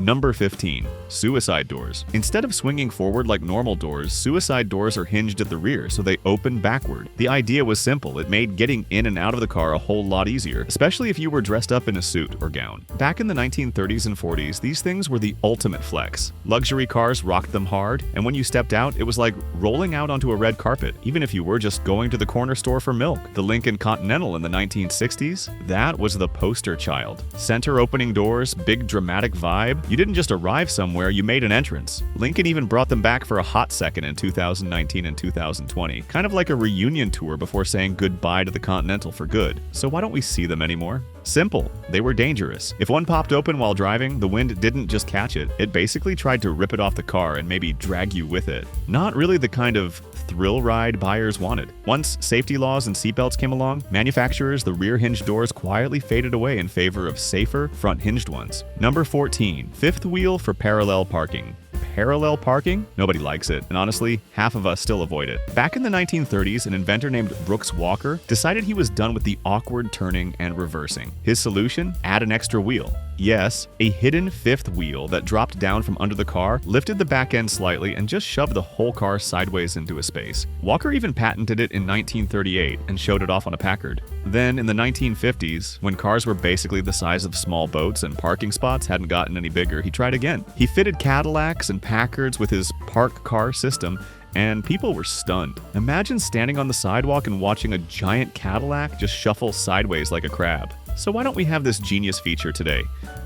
Number 15. Suicide doors. Instead of swinging forward like normal doors, suicide doors are hinged at the rear, so they open backward. The idea was simple. It made getting in and out of the car a whole lot easier, especially if you were dressed up in a suit or gown. Back in the 1930s and 40s, these things were the ultimate flex. Luxury cars rocked them hard, and when you stepped out, it was like rolling out onto a red carpet, even if you were just going to the corner store for milk. The Lincoln Continental in the 1960s, that was the poster child. Center opening doors, big dramatic vibe. You didn't just arrive somewhere, you made an entrance. Lincoln even brought them back for a hot second in 2019 and 2020, kind of like a reunion tour before saying goodbye to the Continental for good. So why don't we see them anymore? Simple. They were dangerous. If one popped open while driving, the wind didn't just catch it. It basically tried to rip it off the car and maybe drag you with it. Not really the kind of thrill ride buyers wanted. Once safety laws and seatbelts came along, manufacturers, the rear hinged doors quietly faded away in favor of safer, front hinged ones. Number 14. Fifth wheel for parallel parking. Parallel parking? Nobody likes it, and honestly, half of us still avoid it. Back in the 1930s, an inventor named Brooks Walker decided he was done with the awkward turning and reversing. His solution? Add an extra wheel. Yes, a hidden fifth wheel that dropped down from under the car, lifted the back end slightly, and just shoved the whole car sideways into a space. Walker even patented it in 1938 and showed it off on a Packard. Then, in the 1950s, when cars were basically the size of small boats and parking spots hadn't gotten any bigger, he tried again. He fitted Cadillacs and Packards with his park car system, and people were stunned. Imagine standing on the sidewalk and watching a giant Cadillac just shuffle sideways like a crab. So why don't we have this genius feature today?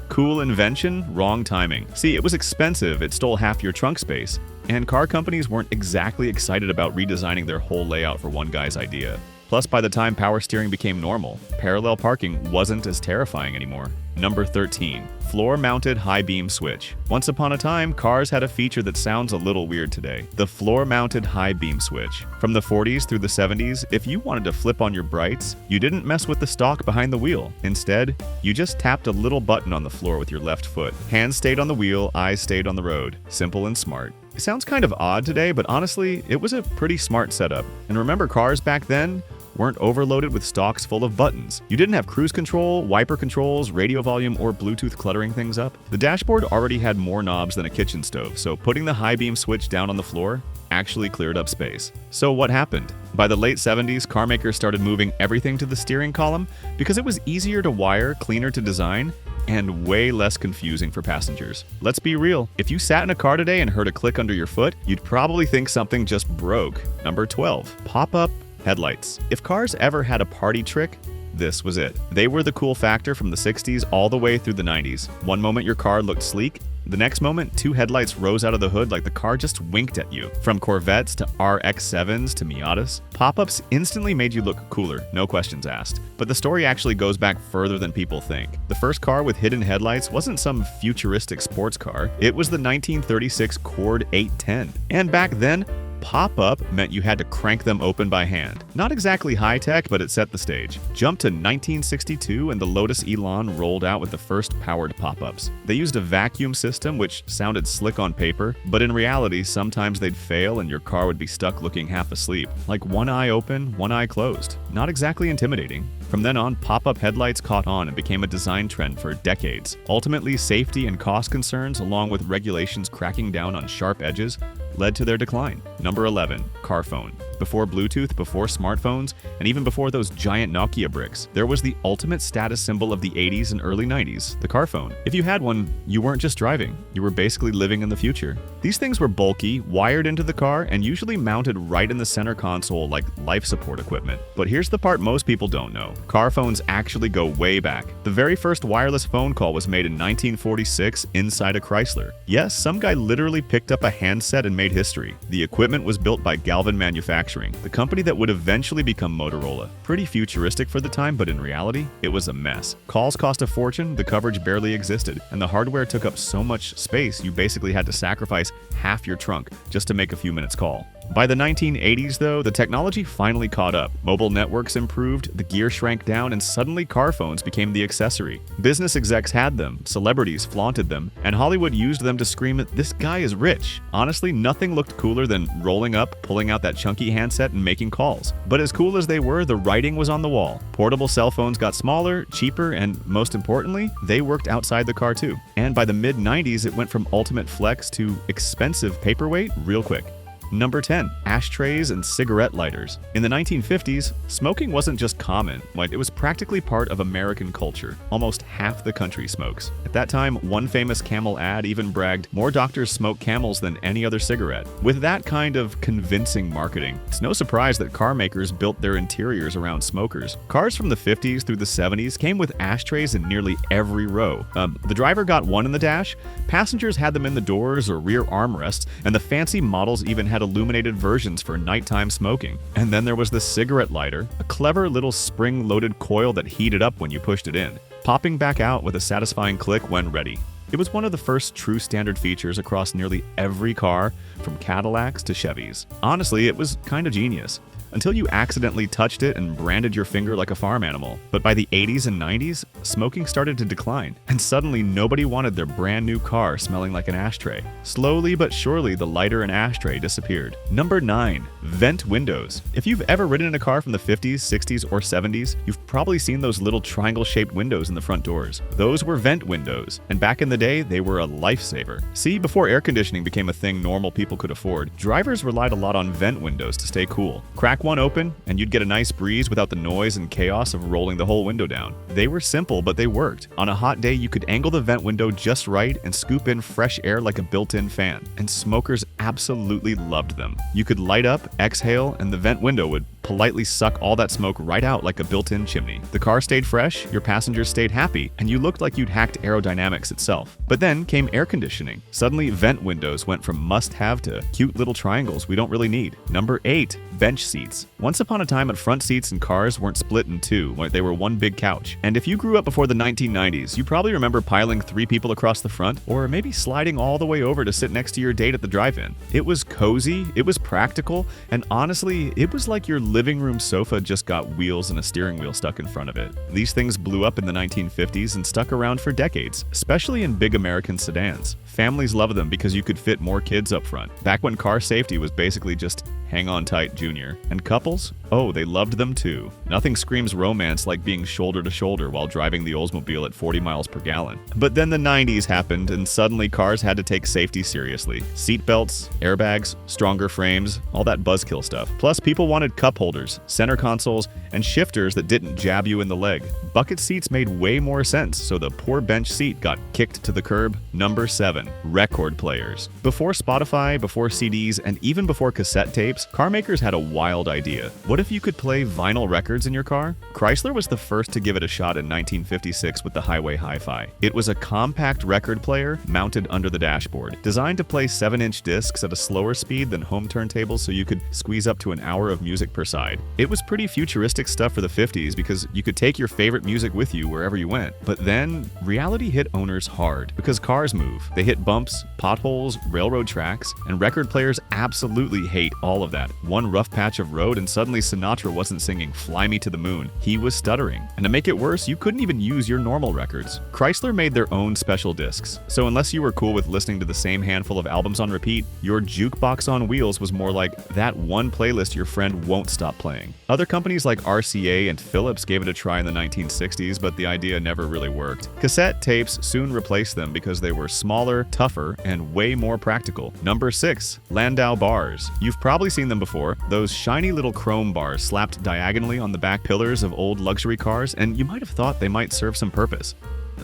Cool invention, wrong timing. See, it was expensive, it stole half your trunk space, and car companies weren't exactly excited about redesigning their whole layout for one guy's idea. Plus, by the time power steering became normal, parallel parking wasn't as terrifying anymore. Number 13. Floor-mounted high-beam switch. Once upon a time, cars had a feature that sounds a little weird today. The floor-mounted high-beam switch. From the 40s through the 70s, if you wanted to flip on your brights, you didn't mess with the stalk behind the wheel. Instead, you just tapped a little button on the floor with your left foot. Hands stayed on the wheel, eyes stayed on the road. Simple and smart. It sounds kind of odd today, but honestly, it was a pretty smart setup. And remember, cars back then weren't overloaded with stalks full of buttons. You didn't have cruise control, wiper controls, radio volume, or Bluetooth cluttering things up. The dashboard already had more knobs than a kitchen stove, so putting the high beam switch down on the floor actually cleared up space. So what happened? By the late 70s, car makers started moving everything to the steering column because it was easier to wire, cleaner to design, and way less confusing for passengers. Let's be real, if you sat in a car today and heard a click under your foot, you'd probably think something just broke. Number 12. Pop-up headlights. If cars ever had a party trick, this was it. They were the cool factor from the 60s all the way through the 90s. One moment your car looked sleek, the next moment, two headlights rose out of the hood like the car just winked at you. From Corvettes to RX-7s to Miatas, pop-ups instantly made you look cooler, no questions asked. But the story actually goes back further than people think. The first car with hidden headlights wasn't some futuristic sports car. It was the 1936 Cord 810. And back then, pop-up meant you had to crank them open by hand. Not exactly high-tech, but it set the stage. Jump to 1962 and the Lotus Elan rolled out with the first powered pop-ups. They used a vacuum system which sounded slick on paper, but in reality sometimes they'd fail and your car would be stuck looking half asleep, like one eye open, one eye closed. Not exactly intimidating. From then on, pop-up headlights caught on and became a design trend for decades. Ultimately, safety and cost concerns, along with regulations cracking down on sharp edges, led to their decline. Number 11. Car phone. Before Bluetooth, before smartphones, and even before those giant Nokia bricks, there was the ultimate status symbol of the 80s and early 90s, the car phone. If you had one, you weren't just driving, you were basically living in the future. These things were bulky, wired into the car, and usually mounted right in the center console like life support equipment. But here's the part most people don't know. Car phones actually go way back. The very first wireless phone call was made in 1946 inside a Chrysler. Yes, some guy literally picked up a handset and made history. The equipment was built by Galvin Manufacturing, the company that would eventually become Motorola. Pretty futuristic for the time, but in reality, it was a mess. Calls cost a fortune, the coverage barely existed, and the hardware took up so much space you basically had to sacrifice half your trunk just to make a few minutes call. By the 1980s, though, the technology finally caught up. Mobile networks improved, the gear shrank down, and suddenly car phones became the accessory. Business execs had them, celebrities flaunted them, and Hollywood used them to scream, "This guy is rich." Honestly, nothing looked cooler than rolling up, pulling out that chunky handset, and making calls. But as cool as they were, the writing was on the wall. Portable cell phones got smaller, cheaper, and most importantly, they worked outside the car too. And by the mid-90s, it went from ultimate flex to expensive paperweight real quick. Number 10. Ashtrays and cigarette lighters. In the 1950s, smoking wasn't just common, it was practically part of American culture. Almost half the country smokes. At that time, one famous Camel ad even bragged, "More doctors smoke Camels than any other cigarette." With that kind of convincing marketing, it's no surprise that car makers built their interiors around smokers. Cars from the 50s through the 70s came with ashtrays in nearly every row. The driver got one in the dash, passengers had them in the doors or rear armrests, and the fancy models even had illuminated versions for nighttime smoking. And then there was the cigarette lighter, a clever little spring-loaded coil that heated up when you pushed it in, popping back out with a satisfying click when ready. It was one of the first true standard features across nearly every car, from Cadillacs to Chevys. Honestly, it was kind of genius. Until you accidentally touched it and branded your finger like a farm animal. But by the 80s and 90s, smoking started to decline, and suddenly nobody wanted their brand new car smelling like an ashtray. Slowly but surely, the lighter and ashtray disappeared. Number 9. Vent windows. If you've ever ridden in a car from the 50s, 60s, or 70s, you've probably seen those little triangle-shaped windows in the front doors. Those were vent windows, and back in the day, they were a lifesaver. See, before air conditioning became a thing normal people could afford, drivers relied a lot on vent windows to stay cool. Crack one open, and you'd get a nice breeze without the noise and chaos of rolling the whole window down. They were simple, but they worked. On a hot day, you could angle the vent window just right and scoop in fresh air like a built-in fan. And smokers absolutely loved them. You could light up, exhale, and the vent window would politely suck all that smoke right out like a built-in chimney. The car stayed fresh, your passengers stayed happy, and you looked like you'd hacked aerodynamics itself. But then came air conditioning. Suddenly, vent windows went from must-have to cute little triangles we don't really need. Number 8. Bench seats. Once upon a time, front seats in cars weren't split in two, they were one big couch. And if you grew up before the 1990s, you probably remember piling 3 people across the front, or maybe sliding all the way over to sit next to your date at the drive-in. It was cozy, it was practical, and honestly, it was like your living room sofa just got wheels and a steering wheel stuck in front of it. These things blew up in the 1950s and stuck around for decades, especially in big American sedans. Families loved them because you could fit more kids up front, back when car safety was basically just hang on tight, Junior. And couples? Oh, they loved them too. Nothing screams romance like being shoulder to shoulder while driving the Oldsmobile at 40 miles per gallon. But then the 90s happened, and suddenly cars had to take safety seriously. Seatbelts, airbags, stronger frames, all that buzzkill stuff. Plus, people wanted cup holders, center consoles, and shifters that didn't jab you in the leg. Bucket seats made way more sense, so the poor bench seat got kicked to the curb. Number 7. Record players. Before Spotify, before CDs, and even before cassette tapes, car makers had a wild idea. What if you could play vinyl records in your car? Chrysler was the first to give it a shot in 1956 with the Highway Hi-Fi. It was a compact record player mounted under the dashboard, designed to play 7-inch discs at a slower speed than home turntables so you could squeeze up to an hour of music per side. It was pretty futuristic stuff for the 50s because you could take your favorite music with you wherever you went. But then, reality hit owners hard because cars move. They hit bumps, potholes, railroad tracks, and record players absolutely hate all of that. One rough patch of road and suddenly Sinatra wasn't singing "Fly Me to the Moon." He was stuttering. And to make it worse, you couldn't even use your normal records. Chrysler made their own special discs. So unless you were cool with listening to the same handful of albums on repeat, your jukebox on wheels was more like that one playlist your friend won't stop playing. Other companies like RCA and Philips gave it a try in the 1960s, but the idea never really worked. Cassette tapes soon replaced them because they were smaller, tougher, and way more practical. Number 6. Landau bars. You've probably seen them before, those shiny little chrome bars slapped diagonally on the back pillars of old luxury cars, and you might have thought they might serve some purpose.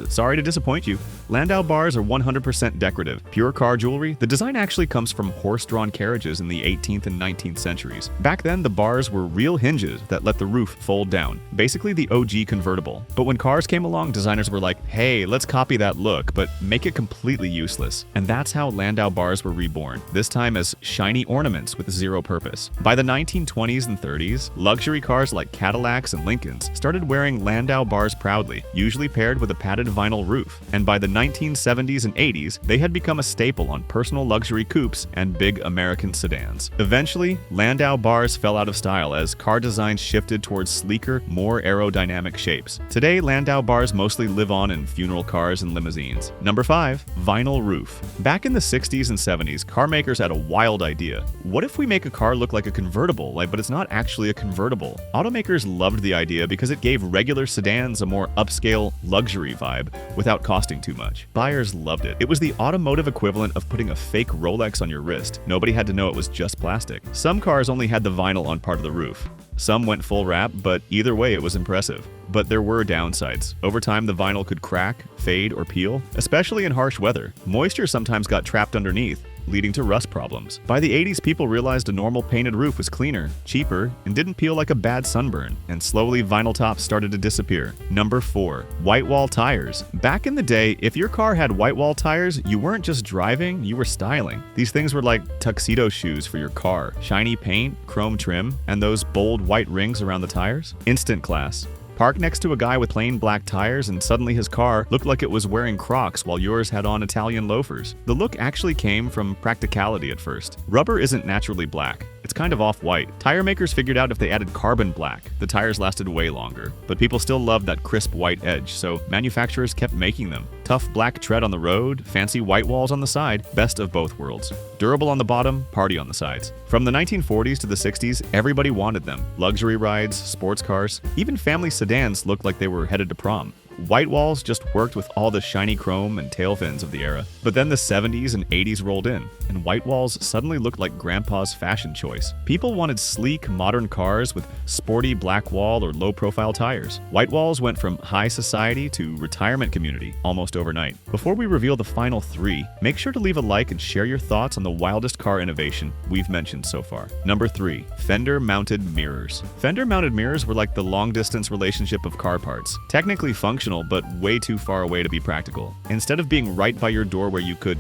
Sorry to disappoint you. Landau bars are 100% decorative. Pure car jewelry, the design actually comes from horse-drawn carriages in the 18th and 19th centuries. Back then, the bars were real hinges that let the roof fold down. Basically the OG convertible. But when cars came along, designers were like, hey, let's copy that look, but make it completely useless. And that's how Landau bars were reborn, this time as shiny ornaments with zero purpose. By the 1920s and 30s, luxury cars like Cadillacs and Lincolns started wearing Landau bars proudly, usually paired with a padded added vinyl roof, and by the 1970s and 80s, they had become a staple on personal luxury coupes and big American sedans. Eventually, Landau bars fell out of style as car designs shifted towards sleeker, more aerodynamic shapes. Today, Landau bars mostly live on in funeral cars and limousines. Number 5. Vinyl roof. Back in the 60s and 70s, car makers had a wild idea. What if we make a car look like a convertible, but it's not actually a convertible? Automakers loved the idea because it gave regular sedans a more upscale, luxury vibe without costing too much. Buyers loved it. It was the automotive equivalent of putting a fake Rolex on your wrist. Nobody had to know it was just plastic. Some cars only had the vinyl on part of the roof. Some went full wrap, but either way it was impressive. But there were downsides. Over time, the vinyl could crack, fade, or peel, especially in harsh weather. Moisture sometimes got trapped underneath, leading to rust problems. By the 80s, people realized a normal painted roof was cleaner, cheaper, and didn't peel like a bad sunburn, and slowly vinyl tops started to disappear. Number 4. Whitewall tires. Back in the day, if your car had Whitewall tires, you weren't just driving, you were styling. These things were like tuxedo shoes for your car. Shiny paint, chrome trim, and those bold white rings around the tires. Instant class. Park next to a guy with plain black tires and suddenly his car looked like it was wearing Crocs while yours had on Italian loafers. The look actually came from practicality at first. Rubber isn't naturally black. It's kind of off-white. Tire makers figured out if they added carbon black, the tires lasted way longer. But people still loved that crisp white edge, so manufacturers kept making them. Tough black tread on the road, fancy white walls on the side, best of both worlds. Durable on the bottom, party on the sides. From the 1940s to the 60s, everybody wanted them. Luxury rides, sports cars, even family sedans looked like they were headed to prom. White walls just worked with all the shiny chrome and tail fins of the era. But then the 70s and 80s rolled in, and white walls suddenly looked like grandpa's fashion choice. People wanted sleek, modern cars with sporty black wall or low-profile tires. White walls went from high society to retirement community almost overnight. Before we reveal the final 3, make sure to leave a like and share your thoughts on the wildest car innovation we've mentioned so far. Number 3. Fender-mounted mirrors. Fender-mounted mirrors were like the long-distance relationship of car parts. Technically functional, but way too far away to be practical. Instead of being right by your door where you could,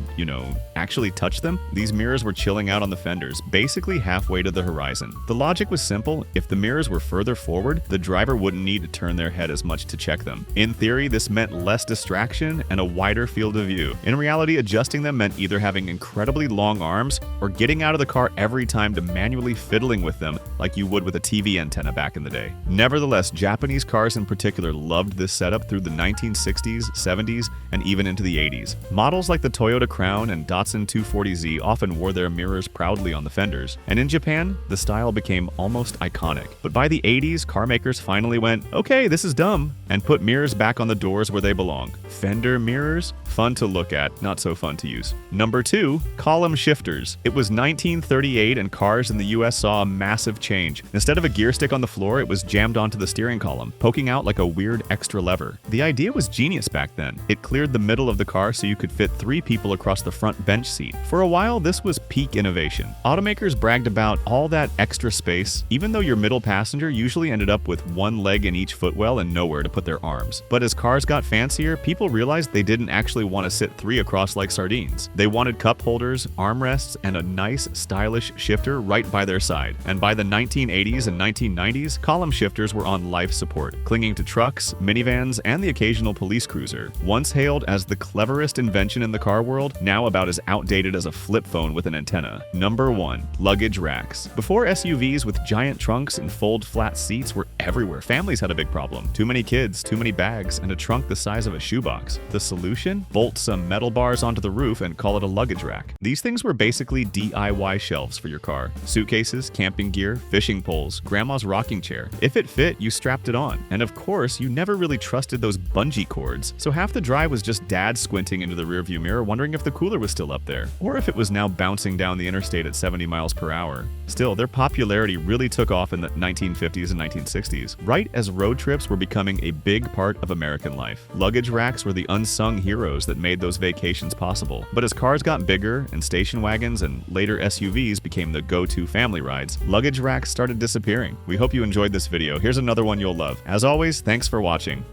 actually touch them, these mirrors were chilling out on the fenders, basically halfway to the horizon. The logic was simple. If the mirrors were further forward, the driver wouldn't need to turn their head as much to check them. In theory, this meant less distraction and a wider field of view. In reality, adjusting them meant either having incredibly long arms or getting out of the car every time to manually fiddling with them like you would with a TV antenna back in the day. Nevertheless, Japanese cars in particular loved this setup through the 1960s, 70s, and even into the 80s. Models like the Toyota Crown and Datsun 240Z often wore their mirrors proudly on the fenders, and in Japan, the style became almost iconic. But by the 80s, car makers finally went, okay, this is dumb, and put mirrors back on the doors where they belong. Fender mirrors? Fun to look at, not so fun to use. Number 2, column shifters. It was 1938 and cars in the US saw a massive change. Instead of a gear stick on the floor, it was jammed onto the steering column, poking out like a weird extra lever. The idea was genius back then. It cleared the middle of the car so you could fit 3 people across the front bench seat. For a while, this was peak innovation. Automakers bragged about all that extra space, even though your middle passenger usually ended up with one leg in each footwell and nowhere to put their arms. But as cars got fancier, people realized they didn't actually want to sit 3 across like sardines. They wanted cup holders, armrests, and a nice, stylish shifter right by their side. And by the 1980s and 1990s, column shifters were on life support, clinging to trucks, minivans, and the occasional police cruiser. Once hailed as the cleverest invention in the car world, now about as outdated as a flip phone with an antenna. Number 1. Luggage racks. Before SUVs with giant trunks and fold-flat seats were everywhere, families had a big problem. Too many kids, too many bags, and a trunk the size of a shoebox. The solution? Bolt some metal bars onto the roof and call it a luggage rack. These things were basically DIY shelves for your car. Suitcases, camping gear, fishing poles, grandma's rocking chair. If it fit, you strapped it on. And of course, you never really trusted those bungee cords, so half the drive was just dad squinting into the rearview mirror wondering if the cooler was still up there, or if it was now bouncing down the interstate at 70 miles per hour. Still, their popularity really took off in the 1950s and 1960s, right as road trips were becoming a big part of American life. Luggage racks were the unsung heroes that made those vacations possible. But as cars got bigger and station wagons and later SUVs became the go-to family rides, luggage racks started disappearing. We hope you enjoyed this video. Here's another one you'll love. As always, thanks for watching.